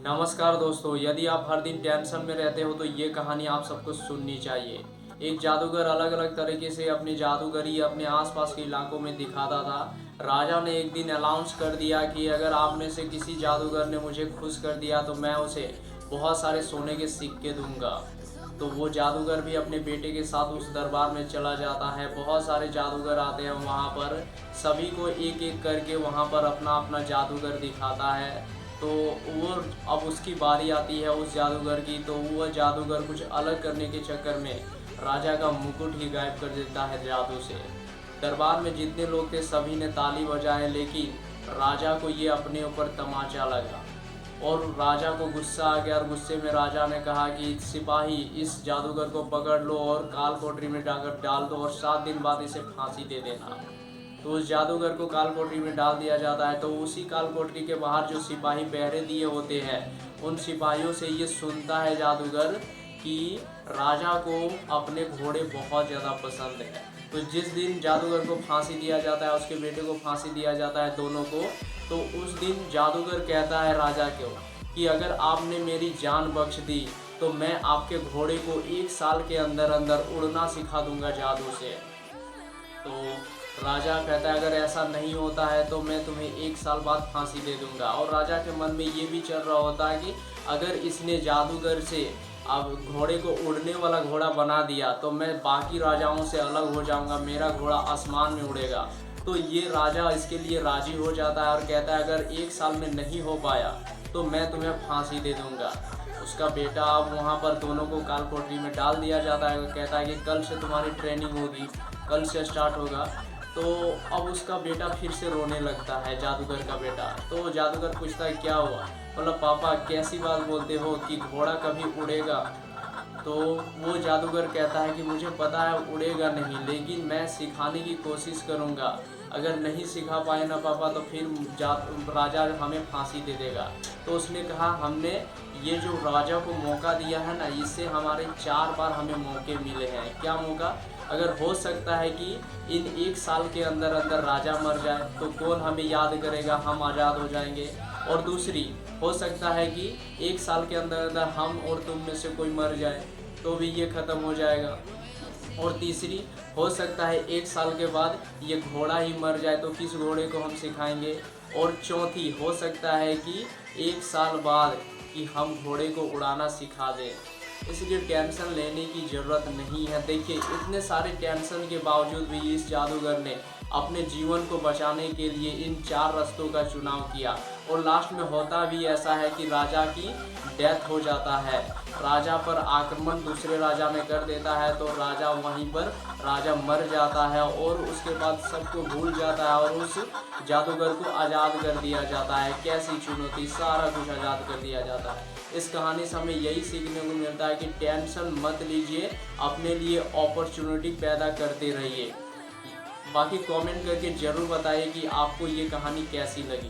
नमस्कार दोस्तों, यदि आप हर दिन टेंशन में रहते हो तो ये कहानी आप सबको सुननी चाहिए। एक जादूगर अलग अलग तरीके से अपनी जादूगरी अपने आसपास के इलाकों में दिखाता था। राजा ने एक दिन अनाउंस कर दिया कि अगर आप में से किसी जादूगर ने मुझे खुश कर दिया तो मैं उसे बहुत सारे सोने के सिक्के दूंगा। तो वो जादूगर भी अपने बेटे के साथ उस दरबार में चला जाता है। बहुत सारे जादूगर आते हैं वहाँ पर, सभी को एक एक करके वहाँ पर अपना अपना जादूगर दिखाता है। तो वो अब उसकी बारी आती है उस जादूगर की, तो वो जादूगर कुछ अलग करने के चक्कर में राजा का मुकुट ही गायब कर देता है जादू से। दरबार में जितने लोग थे सभी ने ताली बजाए, लेकिन राजा को ये अपने ऊपर तमाचा लगा और राजा को गुस्सा आ गया। और गुस्से में राजा ने कहा कि सिपाही इस जादूगर को पकड़ लो और काल कोठरी में डाल दो और 7 दिन बाद इसे फांसी दे देना। तो उस जादूगर को काल कोठरी में डाल दिया जाता है। तो उसी काल कोठरी के बाहर जो सिपाही पहरे दिए होते हैं, उन सिपाहियों से ये सुनता है जादूगर कि राजा को अपने घोड़े बहुत ज़्यादा पसंद है। तो जिस दिन जादूगर को फांसी दिया जाता है, उसके बेटे को फांसी दिया जाता है, दोनों को, तो उस दिन जादूगर कहता है राजा को कि अगर आपने मेरी जान बख्श दी तो मैं आपके घोड़े को 1 साल के अंदर अंदर उड़ना सिखा दूंगा जादू से। तो राजा कहता है अगर ऐसा नहीं होता है तो मैं तुम्हें 1 साल बाद फांसी दे दूंगा। और राजा के मन में ये भी चल रहा होता है कि अगर इसने जादूगर से अब घोड़े को उड़ने वाला घोड़ा बना दिया तो मैं बाकी राजाओं से अलग हो जाऊंगा, मेरा घोड़ा आसमान में उड़ेगा। तो ये राजा इसके लिए राजी हो जाता है और कहता है अगर 1 साल में नहीं हो पाया तो मैं तुम्हें फांसी दे दूंगा। उसका बेटा अब वहाँ पर दोनों को काल कोठरी में डाल दिया जाता है। कहता है कि कल से तुम्हारी ट्रेनिंग होगी, कल से स्टार्ट होगा। तो अब उसका बेटा फिर से रोने लगता है, जादूगर का बेटा। तो जादूगर पूछता है क्या हुआ? मतलब पापा कैसी बात बोलते हो कि घोड़ा कभी उड़ेगा? तो वो जादूगर कहता है कि मुझे पता है उड़ेगा नहीं, लेकिन मैं सिखाने की कोशिश करूँगा। अगर नहीं सिखा पाए ना पापा तो फिर राजा हमें फांसी दे देगा। तो उसने कहा हमने ये जो राजा को मौका दिया है ना, इससे हमारे 4 बार हमें मौके मिले हैं। क्या मौका? अगर हो सकता है कि इन 1 साल के अंदर अंदर राजा मर जाए तो कौन हमें याद करेगा, हम आज़ाद हो जाएंगे। और दूसरी, हो सकता है कि 1 साल के अंदर अंदर हम और तुम में से कोई मर जाए तो भी ये ख़त्म हो जाएगा। और तीसरी, हो सकता है 1 साल के बाद ये घोड़ा ही मर जाए तो किस घोड़े को हम सिखाएंगे। और चौथी, हो सकता है कि 1 साल बाद कि हम घोड़े को उड़ाना सिखा दें। इसलिए टेंशन लेने की ज़रूरत नहीं है। देखिए इतने सारे टेंशन के बावजूद भी इस जादूगर ने अपने जीवन को बचाने के लिए इन 4 रास्तों का चुनाव किया। और लास्ट में होता भी ऐसा है कि राजा की डेथ हो जाता है। राजा पर आक्रमण दूसरे राजा ने कर देता है तो राजा वहीं पर राजा मर जाता है और उसके बाद सबको भूल जाता है और उस जादूगर को आज़ाद कर दिया जाता है। कैसी चुनौती, सारा कुछ आज़ाद कर दिया जाता है। इस कहानी से हमें यही सीखने को मिलता है कि टेंशन मत लीजिए, अपने लिए अपॉर्चुनिटी पैदा करते रहिए। बाकी कमेंट करके ज़रूर बताइए कि आपको ये कहानी कैसी लगी।